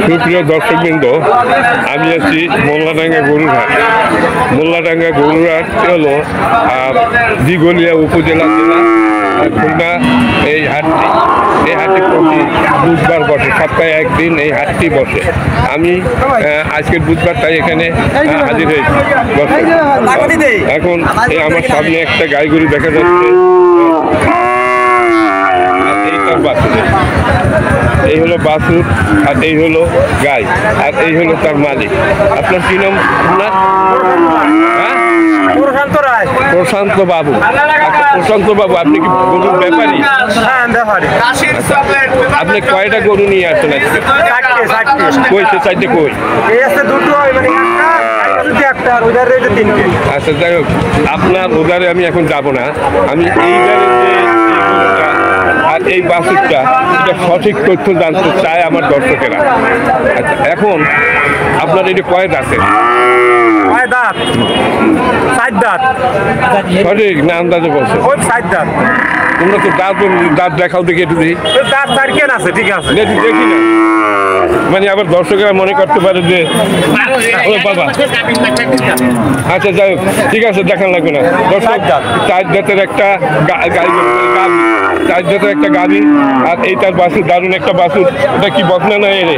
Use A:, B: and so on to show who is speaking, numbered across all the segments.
A: সুপ্রিয় দর্শকবৃন্দ, আমি আছি মোল্লাডাঙ্গা গরুর হাট। মোল্লাডাঙ্গা গরুর হাট হলো দিঘলিয়া উপজেলা জেলা খুলনা। এই হাটটি প্রতি বুধবার বসে, সপ্তাহে একদিন এই হাটটি বসে। আমি আজকের বুধবার তাই এখানে হাজির হয়েছি। এখন আমার সামনে একটা গাই গরু দেখা যাচ্ছে, এই হলো বাছুর, আর এই হলো গাই, আর এই হলো তার মালিক। আপনার কি নাম? প্রশান্ত বাবু। প্রশান্ত বাবু, আপনি কি গরুর ব্যাপারী? আপনি কয়টা গরু নিয়ে আসছেন আজকে? কইতে চাইতে কই? আচ্ছা, যাই হোক, আপনার ওদারে আমি এখন যাব না। আমি এই আর এই বাছুরটা এটা সঠিক তথ্য জানতে চায় আমার দর্শকেরা। আচ্ছা, এখন আপনার এটা কয় দাঁতের? সঠিক না আন্দাজে বলছে? তোমরা তো দাঁত দেখাও দেখি একটু দেখি। ঠিক আছে, দেখি না, মানে আবার দর্শকেরা মনে করতে পারে যে বাবা। আচ্ছা, যাই হোক, ঠিক আছে, দেখান লাগবে না। দর্শক, 4 দাঁতের একটা গাভী, আর এই তার বাছুর, দারুণ একটা বাছুর। এটা কি বকনা না? এর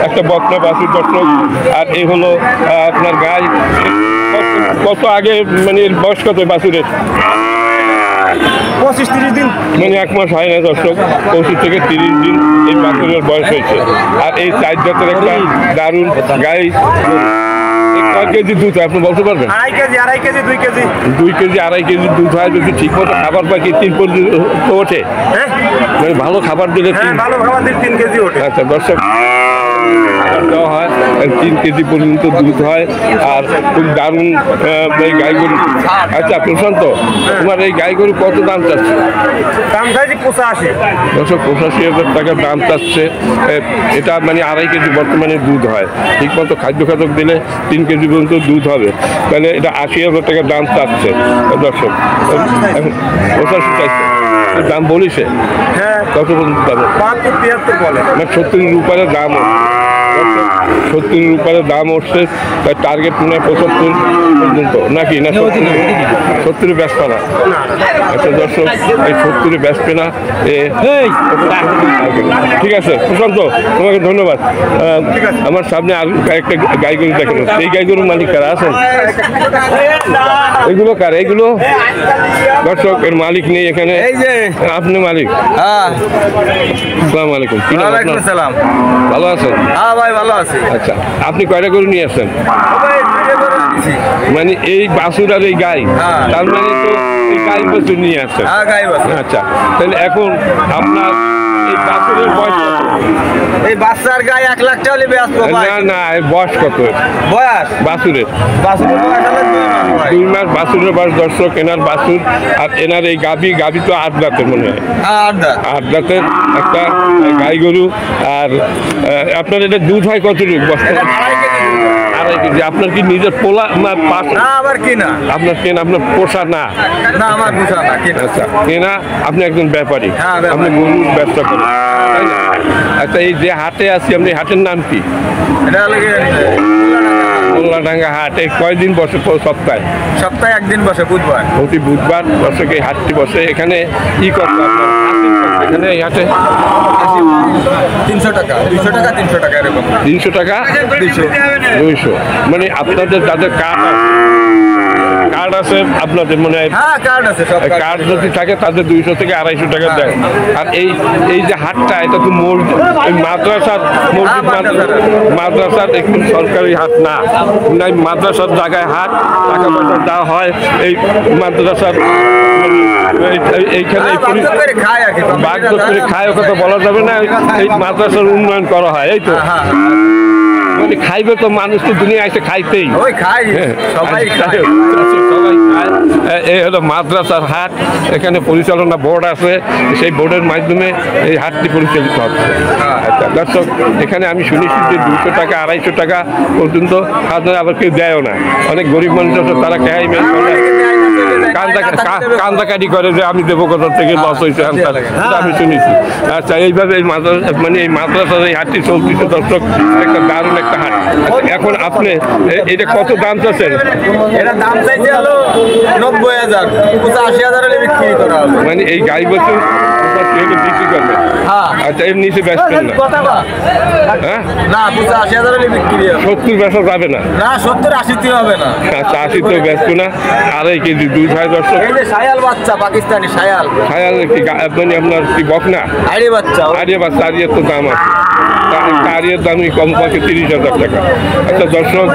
A: একটা বকনা বাছুর দর্শক। আর এই হলো আপনার গাই। কত আগে, মানে এর বয়স কত বাছুরের? 25-30 দিন, মানে 1 মাস হয় না দর্শক। 25 থেকে 30 দিন এই বাছুরের বয়স হয়েছে। আর এই 4 জাতের একটা দারুণ গাই। কয় কেজি দুধ হয় আপনি বলতে পারবেন? 2 কেজি 2.5 কেজি দুধ হয় যদি ঠিক মতো খাবার পাই। কি 3 পর্যন্ত ওঠে? মানে ভালো খাবার দিলে 3 কেজি ওঠে। আচ্ছা দর্শক, দেওয়া হয় 3 কেজি পর্যন্ত দুধ হয়। আর খুব দারুণ এই গাই গরু। আচ্ছা প্রশান্ত, তোমার এই গাই গরু কত দাম চাচ্ছে?
B: দাম চাইছি 85।
A: দর্শক, 85,000 টাকা দাম চাচ্ছে। এটা মানে 2.5 কেজি বর্তমানে দুধ হয়। ঠিক মতো খাদ্য খাদক দিলে 3 কেজি পর্যন্ত দুধ হবে। তাহলে এটা 80,000 টাকা দাম চাচ্ছে দর্শক। এখন 85 চাইছে, দাম বলিছে?
B: হ্যাঁ।
A: কত পর্যন্ত দাম?
B: 72-73 বলে।
A: মানে 70 উপরে দাম, 70 উপরে দাম উঠছে। তার টার্গেট মনে হয় 75 পর্যন্ত নাকি? না 70 বেচবে না? আচ্ছা দর্শক, এই 70 বেচবে না। ঠিক আছে প্রশান্ত, তোমাকে ধন্যবাদ। আমার সামনে আর একটা গাই গরু দেখেন। এই গাই গরুর মালিক কারা আছেন? এগুলো কার? এগুলো দর্শক, এর মালিক নেই এখানে। আপনি মালিক? আসসালামু আলাইকুম। কি নাম আপনার? ভালো আছেন?
B: হ্যাঁ ভাই, ভালো আছি।
A: আচ্ছা, আপনি কয়টা গরু নিয়ে আসছেন? মানে এই বাছুর আর এই গাই, তার মানে তো এই গাই বাছুর নিয়ে আসছেন? আচ্ছা, তাহলে এখন আপনার এই বাছুরের বয়স কত?
B: এই বাচ্চার গায়ে 1 লাখ টাকা হলে বেচবো ভাই।
A: না, বয়স কত
B: বয়স?
A: বাছুরের
B: বয়স হলো 2 মাস।
A: বাছুরের বয়স দর্শক, এনার বাছুর। আর এনার এই গাভী তো 8 দাঁতের মনে হয়। 8 দাঁতের একটা গাই গরু। আর আপনার এটা দুধ হয় কতটুকু? 2.5 কেজি। আপনার কি নিজের পোলা না পাশ?
B: না, আবার কিনা।
A: আপনার কেনা, আপনার পোষা না?
B: না, আমার পোষা না, কিনা।
A: আচ্ছা, কেনা। আপনি একজন ব্যাপারী?
B: হ্যাঁ,
A: আপনি গরুর ব্যবসা করেন, তাই না? আচ্ছা, এই যে হাটে আছি, আপনি হাটের নাম কি?
B: এটা
A: মোল্লাডাঙ্গা হাটে কয়দিন বসে?
B: সপ্তাহে 1 দিন বসে, বুধবার।
A: প্রতি বুধবার দর্শক এই হাটটি বসে। এখানে ই কত আপনার এখানে এই হাটে?
B: 300 টাকা, 200 টাকা, 300 টাকা এরকম।
A: 300 টাকা, 200। মানে আপনাদের যাদের কার্ড আছে আপনাদের মনে হয়?
B: হ্যাঁ, কার্ড আছে।
A: কার্ড যদি থাকে তাদের 200 থেকে 250 টাকা দেয়। আর এই যে হাটটা, এটা তো মাদ্রাসার একটু সরকারি হাট না, মাদ্রাসার জায়গায় হাট, টাকা পয়সা দেওয়া হয় এই মাদ্রাসার। এইখানে বাগদর করে খায়, কথা বলা যাবে না। এই মাদ্রাসার উন্নয়ন করা হয়, এই তো। মানে খাইবে তো মানুষ তো দুনিয়া এসে খাইতেই
B: ওই খাই সবাই খায়।
A: সবাই খায়। এই হলো মাদ্রাসার হাট, এখানে পরিচালনা বোর্ড আছে, সেই বোর্ডের মাধ্যমে এই হাটটি পরিচালিত হচ্ছে। আচ্ছা দর্শক, এখানে আমি শুনেছি যে 200 টাকা 250 টাকা পর্যন্ত খাজনা আবার কেউ দেয়ও না। অনেক গরিব মানুষ আছে, তারা খেয়াই মেয়ে কান্দাকাটি করে যে আমি দেবো কোথা থেকে লস হয়েছে, সেটা আমি শুনেছি। আচ্ছা, এইভাবে এই মানে এই মাদ্রাসার এই হাটটি চলতেছে দর্শক, একটা দারুণ একটা হাট। এখন আপনি এটা কত দাম চাচ্ছেন?
B: এটা দাম চাইছে হলো 90,000, 85,000 হলে বিক্রি করা হবে।
A: মানে এই গাই বছর বিক্রি করবে?
B: হ্যাঁ।
A: আচ্ছা, এর নিচে বেচবেন না? হ্যাঁ,
B: না 85,000 হলে বিক্রি হবে।
A: 70 বেচা যাবে না?
B: না 70-80 হবে না।
A: আচ্ছা, 80 তো বেচবো না। 2.5 কেজি দুধ হয় দর্শক।
B: এই যে শায়াল বাচ্চা, পাকিস্তানি শায়াল,
A: খায়াল কি মানে আপনার কি বকনা?
B: আইড়ি বাচ্চা।
A: আরিয়া বাচ্চা, আরিয়ার তো দাম আছে, আরিয়ার দামই কম পাচ্ছে 30,000 টাকা। আচ্ছা দর্শক,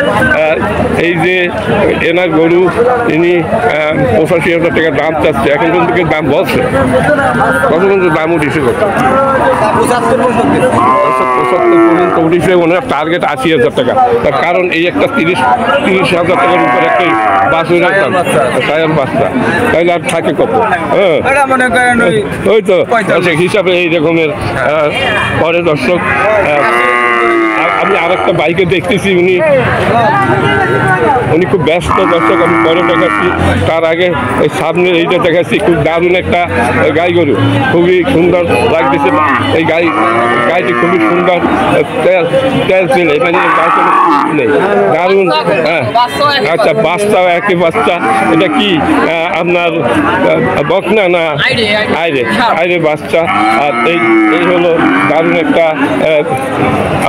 A: এই যে এনার গরু, ইনি 85,000 টাকা দাম চাচ্ছে, এখন পর্যন্ত কি দাম বলছে? কত পর্যন্ত দাম উঠেছে?
B: 75-65।
A: 75 পর্যন্ত উঠেছে, ওনার টার্গেট 80,000 টাকা। তার কারণ এই একটা 30,000 টাকার উপরে একটা বাছুর রাখতাম, সায়াল বাচ্চা, তাইলে আর থাকে কত? হ্যাঁ,
B: এটা মনে করেন
A: ওই তো
B: 45
A: হিসাবে এই রকমের। পরে দর্শক, আমি আরেকটা বাইকে দেখতেছি, উনি খুব ব্যস্ত দর্শক, আমি পরে দেখাচ্ছি। তার আগে ওই সামনে এইটা দেখাচ্ছি, খুব দারুণ একটা গাই গরু, খুবই সুন্দর লাগতেছে। এই গাইটি খুবই সুন্দর, তেল ছিল, মানে গাইটা নেই, দারুণ। হ্যাঁ, আচ্ছা, বাচ্চাও একই বাচ্চা। এটা কি আপনার বকনা না আইরে বাচ্চা? আর এই হলো দারুণ একটা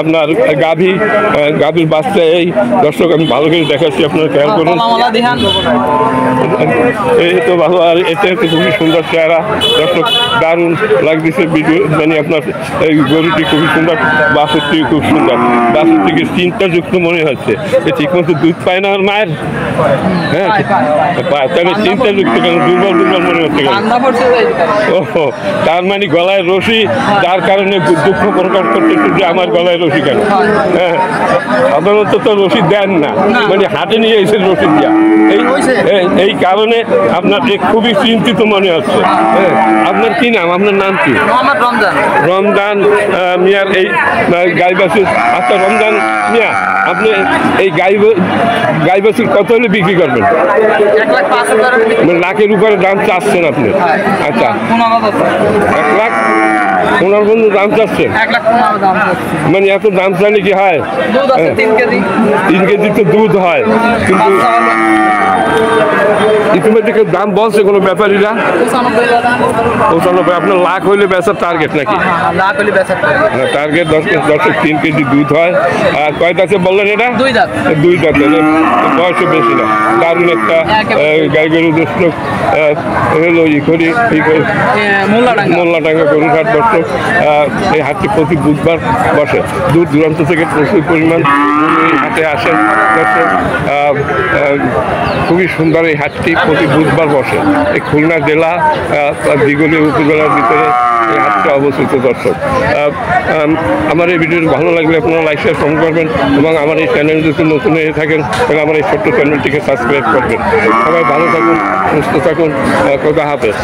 A: আপনার গাভীর বাচ্চা। এই দর্শক, আমি ভালো করে দেখাচ্ছি, আপনারা খেয়াল করুন। এই তো ভালো, আর এটা হচ্ছে খুবই সুন্দর চেহারা দর্শক, দারুণ লাগতেছে ভিডিও, মানে আপনার এই গরুটি খুবই সুন্দর, বাছুরটি খুব সুন্দর, বাছুরটিকে চিন্তাযুক্ত মনে হচ্ছে। ঠিক মতো দুধ পায় না আমার মায়ের? হ্যাঁ, পায়, তাহলে চিন্তাযুক্ত কেন? দুর্বল মনে হচ্ছে কেন? ও, তার মানে গলায় রশি, যার কারণে দুঃখ প্রকাশ করতেছে যে আমার গলায় রশি কেন। হ্যাঁ, সাধারণত তো রশি দেন না, মানে হাটে নিয়ে এসে রশি দিয়া, এই কারণে আপনার খুবই চিন্তিত মনে হচ্ছে। হ্যাঁ, আপনার কি নাম? আপনার নাম কি? রমজান মিয়ার এই গাই বাছুর। আচ্ছা রমজান মিয়া, আপনি এই গাই বাছুর কত হলে বিক্রি করবেন?
B: 1,05,000।
A: মানে লাখের উপরে দাম চাচ্ছেন আপনি? আচ্ছা, 1,15,000 পর্যন্ত দাম চাচ্ছেন?
B: 1,15,000 দাম।
A: মানে এত দাম চাইলে কি হয়?
B: 3 কেজি।
A: 3 কেজি তো দুধ হয়, কিন্তু ইতিমধ্যে দাম বলছে কোনো ব্যাপারীরা 95। আপনার লাখ হইলে বেচার টার্গেট নাকি? টার্গেট 10 কেজি দুধ হয়। আর কয় দাঁতে বললেন এটা? 2 দাঁত। 2 দাঁত, বয়সও বেশি না। দারুণ একটা গাই গরু দর্শক, হলো মোল্লাডাঙ্গা গরুর হাট দর্শক। এই হাটটি প্রতি বুধবার বসে, দূর দূরান্ত থেকে প্রচুর পরিমাণ এই হাটে আসে দর্শক। খুবই সুন্দর এই হাটটি প্রতি বুধবার বসে। এই খুলনা জেলা দিগলি উপজেলার ভিতরে এই হাটটি অবস্থিত দর্শক। আমার এই ভিডিওটি ভালো লাগলে আপনারা লাইক শেয়ার কমেন্ট করবেন, এবং আমার এই চ্যানেল যদি নতুন হয়ে থাকেন তাহলে আমার এই ছোট্ট চ্যানেলটিকে সাবস্ক্রাইব করবেন। সবাই ভালো থাকুন, সুস্থ থাকুন, খোদা হাফেজ।